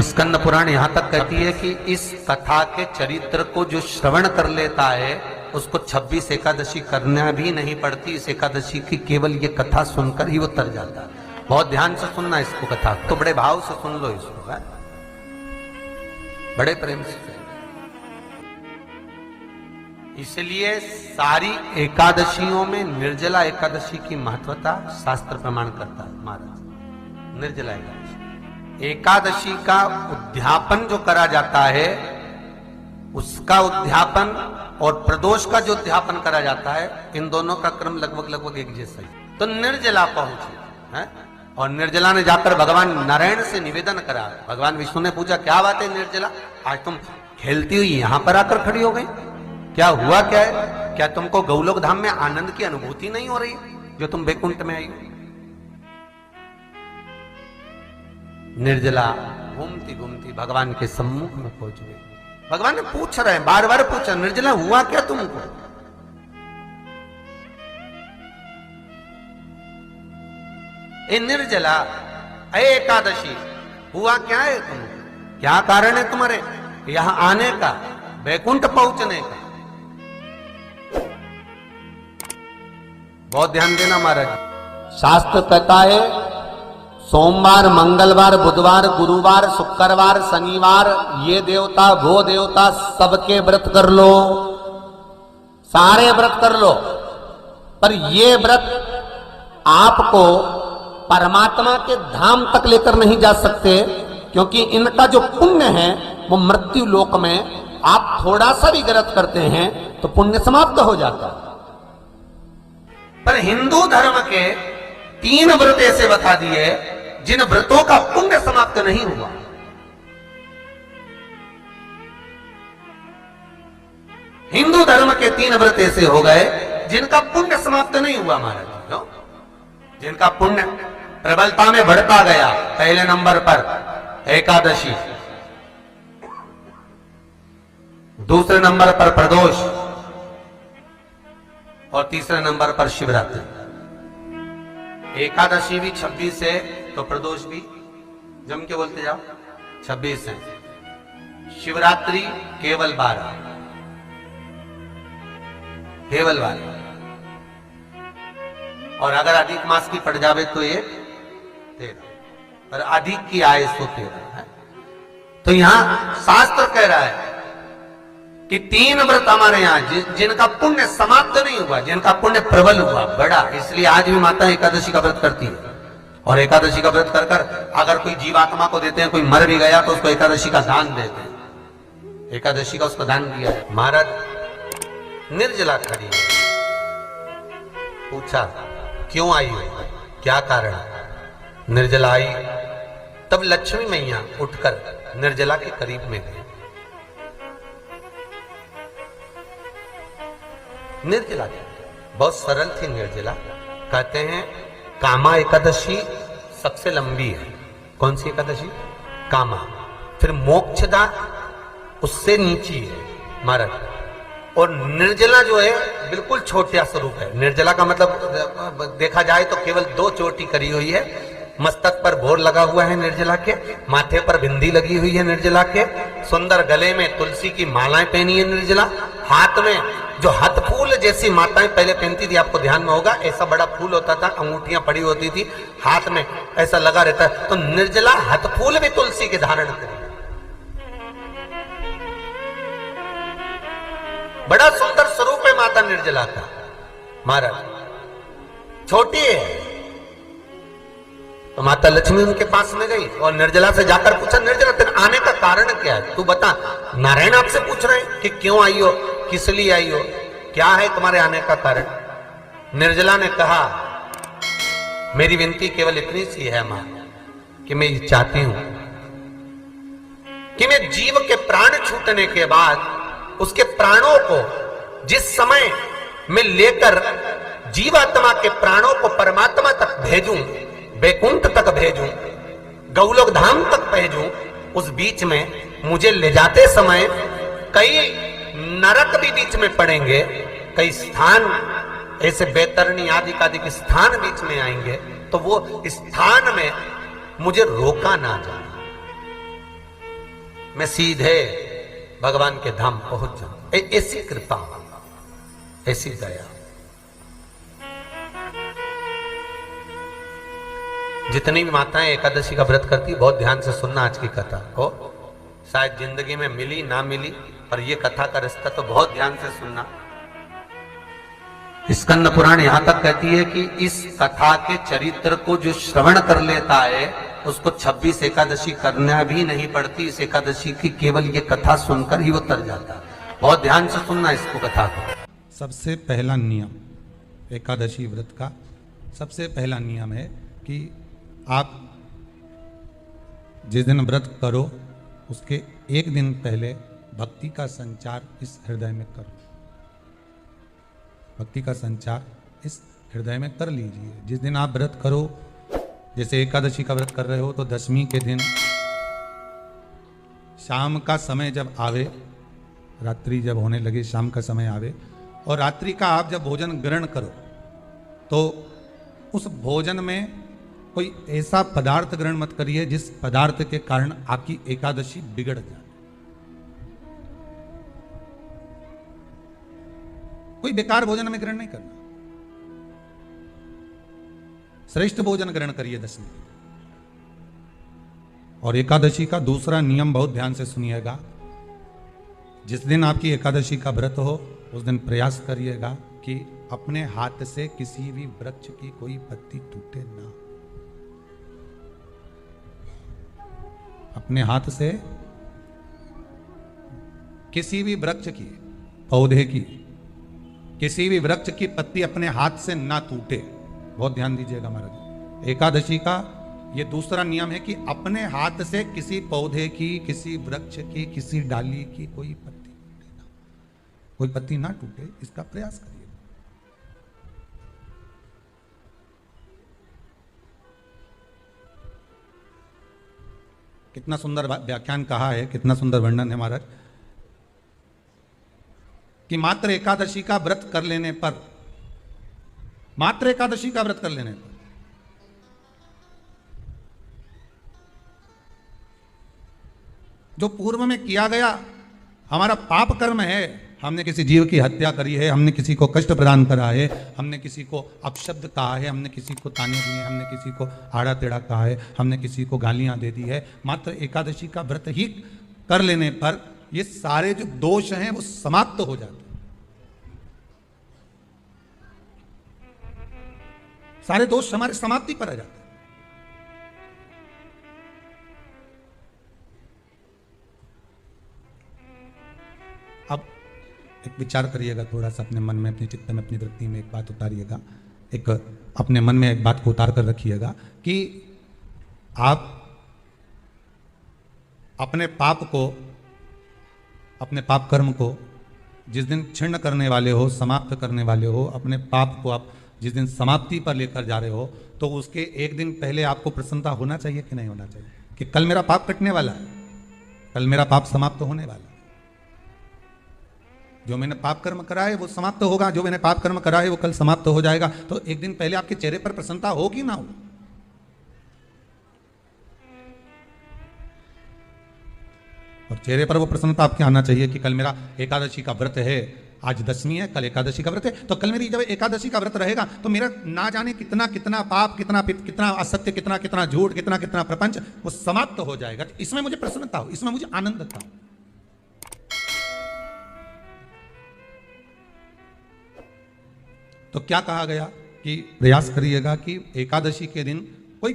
स्कंद पुराण यहां तक कहती है कि इस कथा के चरित्र को जो श्रवण कर लेता है उसको 26 एकादशी करना भी नहीं पड़ती। इस एकादशी की केवल ये कथा सुनकर ही वो तर जाता है। बहुत ध्यान से सुनना इसको, कथा तो बड़े भाव से सुन लो इसको, है? बड़े प्रेम से। इसलिए सारी एकादशियों में निर्जला एकादशी की महत्वता शास्त्र प्रमाण करता है महाराज। निर्जला एकादशी का उद्यापन जो करा जाता है, उसका उद्यापन और प्रदोष का जो उद्यापन करा जाता है, इन दोनों का क्रम लगभग एक जैसा ही। तो निर्जला पहुंची है और निर्जला ने जाकर भगवान नारायण से निवेदन करा। भगवान विष्णु ने पूछा, क्या बात है निर्जला, आज तुम खेलती हुई यहां पर आकर खड़ी हो गई, क्या हुआ, क्या है? क्या तुमको गौलोक धाम में आनंद की अनुभूति नहीं हो रही जो तुम बैकुंठ में आई हो? निर्जला घूमती घूमती भगवान के सम्मुख में पहुंच गई। भगवान ने पूछ रहे हैं, बार बार पूछा, निर्जला हुआ क्या तुमको? ए निर्जला, ए एकादशी, हुआ क्या है तुमको? क्या कारण है तुम्हारे यहां आने का, बैकुंठ पहुंचने का? बहुत ध्यान देना महाराज। शास्त्र कहता है सोमवार, मंगलवार, बुधवार, गुरुवार, शुक्रवार, शनिवार, ये देवता वो देवता सबके व्रत कर लो, सारे व्रत कर लो, पर ये व्रत आपको परमात्मा के धाम तक लेकर नहीं जा सकते, क्योंकि इनका जो पुण्य है वो मृत्यु लोक में आप थोड़ा सा भी गलत करते हैं तो पुण्य समाप्त हो जाता है। पर हिंदू धर्म के 3 व्रत ऐसे बता दिए जिन व्रतों का पुण्य समाप्त नहीं हुआ। हिंदू धर्म के 3 व्रत ऐसे हो गए जिनका पुण्य समाप्त नहीं हुआ महाराज। जिनका पुण्य प्रबलता में बढ़ता गया। पहले नंबर पर एकादशी, दूसरे नंबर पर प्रदोष और तीसरे नंबर पर शिवरात्रि। एकादशी भी 26 है तो प्रदोष भी जम के बोलते जाओ 26 है। शिवरात्रि केवल 12, केवल 12, और अगर अधिक मास की पड़ जावे तो ये 13, पर अधिक की आए तो 13 है। तो यहां शास्त्र कह रहा है कि 3 व्रत हमारे यहां जिनका पुण्य समाप्त नहीं हुआ, जिनका पुण्य प्रबल हुआ, बड़ा। इसलिए आज भी माता एकादशी का व्रत करती है। और एकादशी का व्रत कर कर अगर कोई जीवात्मा को देते हैं, कोई मर भी गया तो उसको एकादशी का दान देते हैं। एकादशी का उसको दान दिया है। महाराज निर्जला खड़ी है, पूछा क्यों आई हो, क्या कारण? निर्जला आई तब लक्ष्मी मैया उठकर निर्जला के करीब में गई। निर्जला बहुत सरल थी निर्जला। कहते हैं कामा एकादशी सबसे लंबी है। कौन सी एकादशी? कामा। फिर मोक्षदा उससे नीची है महाराज। और निर्जला जो है बिल्कुल छोटा स्वरूप है। निर्जला का मतलब देखा जाए तो केवल 2 चोटी करी हुई है। मस्तक पर भोर लगा हुआ है निर्जला के, माथे पर बिंदी लगी हुई है निर्जला के, सुंदर गले में तुलसी की मालाएं पहनी है निर्जला, हाथ में जो हाथ फूल जैसी माताएं पहले पहनती थी, आपको ध्यान में होगा, ऐसा बड़ा फूल होता था, अंगूठियां पड़ी होती थी, हाथ में ऐसा लगा रहता है। तो निर्जला हाथ फूल भी तुलसी के धारण करी। बड़ा सुंदर स्वरूप है माता निर्जला का महाराज। छोटी है तो माता लक्ष्मी उनके पास में गई और निर्जला से जाकर पूछा, निर्जला तेरे आने का कारण क्या है, तू बता। नारायण आपसे पूछ रहे हैं कि क्यों आई हो, किस लिए आई हो, क्या है तुम्हारे आने का कारण? निर्जला ने कहा, मेरी विनती केवल इतनी सी है मां कि मैं ये चाहती हूं कि मैं जीव के प्राण छूटने के बाद उसके प्राणों को जिस समय मैं लेकर जीवात्मा के प्राणों को परमात्मा तक भेजूं, बैकुंठ तक भेजूं, गौलोक धाम तक भेजूं, उस बीच में मुझे ले जाते समय कई नरक भी बीच में पड़ेंगे, कई स्थान ऐसे बैतरणी आदि के स्थान बीच में आएंगे, तो वो स्थान में मुझे रोका ना जाए। मैं सीधे भगवान के धाम पहुंच जाऊं। ऐसी कृपा, ऐसी दया। जितनी भी माताएं एकादशी का व्रत करती, बहुत ध्यान से सुनना आज की कथा को। शायद जिंदगी में मिली ना मिली, पर ये कथा का रिश्ता तो बहुत ध्यान से सुनना। स्कंद पुराण यहां तक कहती है कि इस कथा के चरित्र को जो श्रवण कर लेता है उसको 26 एकादशी करना भी नहीं पड़ती। इस एकादशी की केवल ये कथा सुनकर ही वो तर जाता है। बहुत ध्यान से सुनना इसको, कथा को। सबसे पहला नियम एकादशी व्रत का, सबसे पहला नियम है कि आप जिस दिन व्रत करो उसके एक दिन पहले भक्ति का संचार इस हृदय में करो। भक्ति का संचार इस हृदय में कर लीजिए। जिस दिन आप व्रत करो, जैसे एकादशी का व्रत कर रहे हो तो दशमी के दिन शाम का समय जब आवे, रात्रि जब होने लगे, शाम का समय आवे और रात्रि का आप जब भोजन ग्रहण करो तो उस भोजन में कोई ऐसा पदार्थ ग्रहण मत करिए जिस पदार्थ के कारण आपकी एकादशी बिगड़ जाए। कोई बेकार भोजन में ग्रहण नहीं करना, श्रेष्ठ भोजन ग्रहण करिए दशमी। और एकादशी का दूसरा नियम बहुत ध्यान से सुनिएगा। जिस दिन आपकी एकादशी का व्रत हो उस दिन प्रयास करिएगा कि अपने हाथ से किसी भी वृक्ष की कोई पत्ती टूटे ना। अपने हाथ से किसी भी वृक्ष की, पौधे की, किसी भी वृक्ष की पत्ती अपने हाथ से ना टूटे। बहुत ध्यान दीजिएगा महाराज। एकादशी का ये दूसरा नियम है कि अपने हाथ से किसी पौधे की, किसी वृक्ष की, किसी डाली की कोई पत्ती टूटे ना, कोई पत्ती ना टूटे, इसका प्रयास करिए। कितना सुंदर व्याख्यान कहा है, कितना सुंदर वर्णन है महाराज कि मात्र एकादशी का व्रत कर लेने पर, मात्र एकादशी का व्रत कर लेने पर जो पूर्व में किया गया हमारा पाप कर्म है, हमने किसी जीव की हत्या करी है, हमने किसी को कष्ट प्रदान करा है, हमने किसी को अपशब्द कहा है, हमने किसी को ताने दिए, हमने किसी को आड़ा टेढ़ा कहा है, हमने किसी को गालियां दे दी है, मात्र एकादशी का व्रत ही कर लेने पर ये सारे जो दोष हैं वो समाप्त हो जाते हैं। सारे दोष हमारे समाप्ति पर आ जाते हैं। अब एक विचार करिएगा थोड़ा सा अपने मन में, अपने चित्त में, अपनी वृत्ति में एक बात उतारिएगा। एक अपने मन में एक बात को उतार कर रखिएगा कि आप अपने पाप को, अपने पाप कर्म को जिस दिन क्षीण करने वाले हो, समाप्त करने वाले हो, अपने पाप को आप जिस दिन समाप्ति पर लेकर जा रहे हो तो उसके एक दिन पहले आपको प्रसन्नता होना चाहिए कि नहीं होना चाहिए कि कल मेरा पाप कटने वाला है, कल मेरा पाप समाप्त होने वाला है। जो मैंने पाप कर्म करा है वो समाप्त होगा, जो मैंने पाप कर्म करा है वो कल समाप्त हो जाएगा। तो एक दिन पहले आपके चेहरे पर प्रसन्नता हो कि ना हो? और चेहरे पर वो प्रसन्नता आपके आना चाहिए कि कल मेरा एकादशी का व्रत है, आज दशमी है, कल एकादशी का व्रत है, तो कल मेरी जब एकादशी का व्रत रहेगा तो मेरा ना जाने कितना कितना पाप, कितना कितना असत्य, कितना कितना झूठ, कितना कितना प्रपंच वो समाप्त हो जाएगा। इसमें मुझे प्रसन्नता हो, इसमें मुझे आनंद था। तो क्या कहा गया कि प्रयास करिएगा कि एकादशी के दिन कोई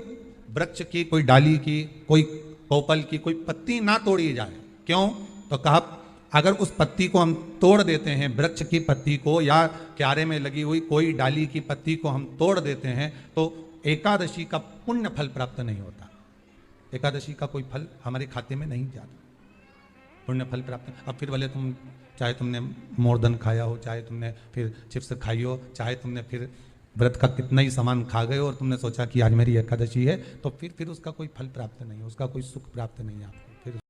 वृक्ष की, कोई डाली की, कोई पोपल की कोई पत्ती ना तोड़ी जाए। क्यों? तो कहा अगर उस पत्ती को हम तोड़ देते हैं, वृक्ष की पत्ती को या क्यारे में लगी हुई कोई डाली की पत्ती को हम तोड़ देते हैं तो एकादशी का पुण्य फल प्राप्त नहीं होता। एकादशी का कोई फल हमारे खाते में नहीं जाता, पुण्य फल प्राप्त। अब फिर भले तुम, चाहे तुमने मोरधन खाया हो, चाहे तुमने फिर चिप्स खाई हो, चाहे तुमने फिर व्रत का कितना ही सामान खा गए और तुमने सोचा कि आज मेरी एकादशी है, तो फिर उसका कोई फल प्राप्त नहीं है, उसका कोई सुख प्राप्त नहीं है आपको।